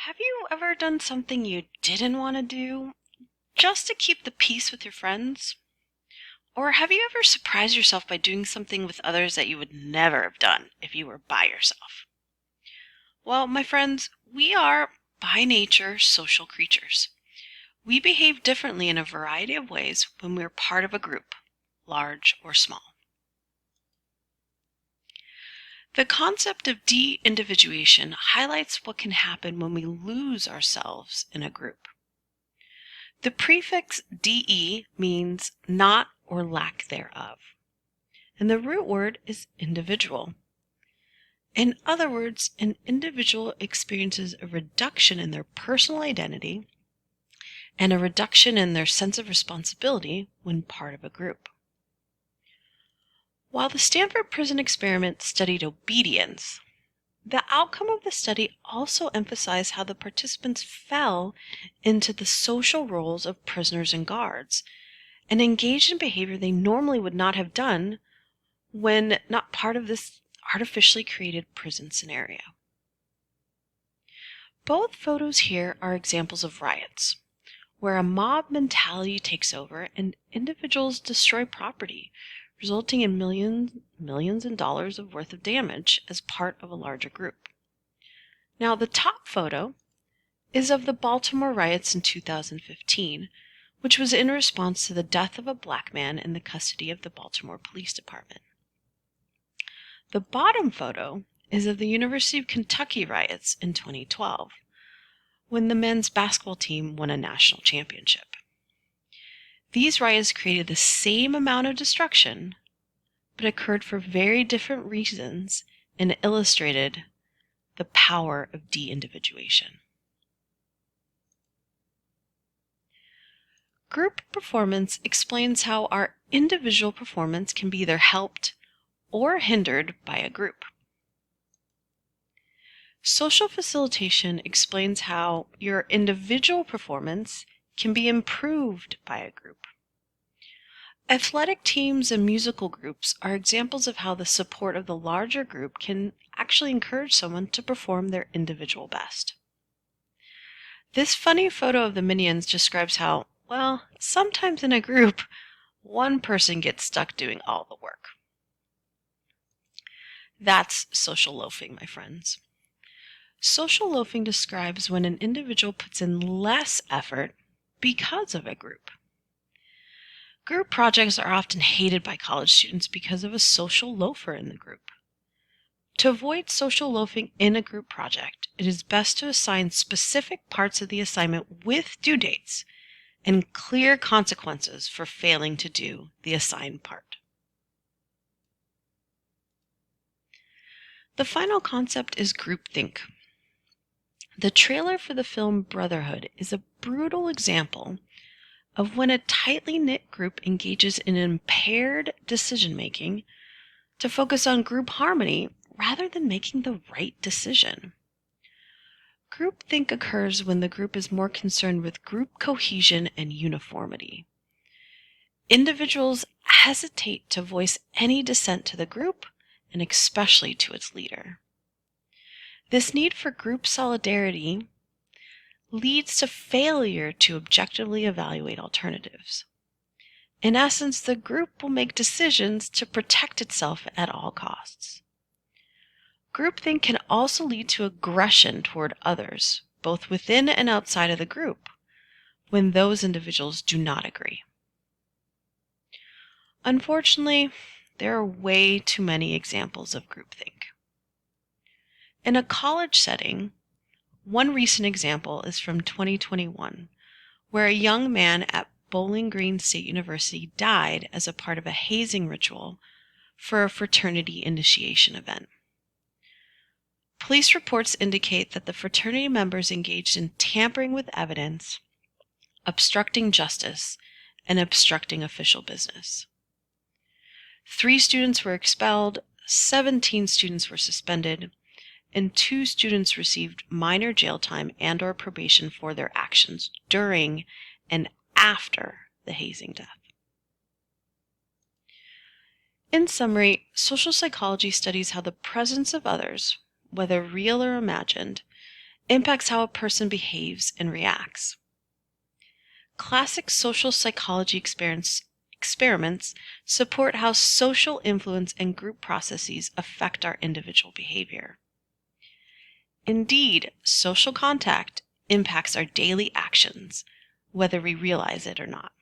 Have you ever done something you didn't want to do just to keep the peace with your friends? Or have you ever surprised yourself by doing something with others that you would never have done if you were by yourself? Well, my friends, we are, by nature, social creatures. We behave differently in a variety of ways when we're part of a group, large or small. The concept of de-individuation highlights what can happen when we lose ourselves in a group. The prefix de means not or lack thereof, and the root word is individual. In other words, an individual experiences a reduction in their personal identity and a reduction in their sense of responsibility when part of a group. While the Stanford Prison Experiment studied obedience, the outcome of the study also emphasized how the participants fell into the social roles of prisoners and guards and engaged in behavior they normally would not have done when not part of this artificially created prison scenario. Both photos here are examples of riots, where a mob mentality takes over and individuals destroy property, resulting in millions in dollars of worth of damage as part of a larger group. Now, the top photo is of the Baltimore riots in 2015, which was in response to the death of a black man in the custody of the Baltimore Police Department. The bottom photo is of the University of Kentucky riots in 2012, when the men's basketball team won a national championship. These riots created the same amount of destruction, but occurred for very different reasons and illustrated the power of de-individuation. Group performance explains how our individual performance can be either helped or hindered by a group. Social facilitation explains how your individual performance can be improved by a group. Athletic teams and musical groups are examples of how the support of the larger group can actually encourage someone to perform their individual best. This funny photo of the Minions describes how, well, sometimes in a group, one person gets stuck doing all the work. That's social loafing, my friends. Social loafing describes when an individual puts in less effort because of a group. Group projects are often hated by college students because of a social loafer in the group. To avoid social loafing in a group project, it is best to assign specific parts of the assignment with due dates and clear consequences for failing to do the assigned part. The final concept is groupthink. The trailer for the film Brotherhood is a brutal example of when a tightly knit group engages in impaired decision-making to focus on group harmony rather than making the right decision. Groupthink occurs when the group is more concerned with group cohesion and uniformity. Individuals hesitate to voice any dissent to the group, and especially to its leader. This need for group solidarity leads to failure to objectively evaluate alternatives. In essence, the group will make decisions to protect itself at all costs. Groupthink can also lead to aggression toward others, both within and outside of the group, when those individuals do not agree. Unfortunately, there are way too many examples of groupthink. In a college setting, one recent example is from 2021, where a young man at Bowling Green State University died as a part of a hazing ritual for a fraternity initiation event. Police reports indicate that the fraternity members engaged in tampering with evidence, obstructing justice, and obstructing official business. 3 students were expelled, 17 students were suspended, and 2 students received minor jail time and/or probation for their actions during and after the hazing death. In summary, social psychology studies how the presence of others, whether real or imagined, impacts how a person behaves and reacts. Classic social psychology experiments support how social influence and group processes affect our individual behavior. Indeed, social contact impacts our daily actions, whether we realize it or not.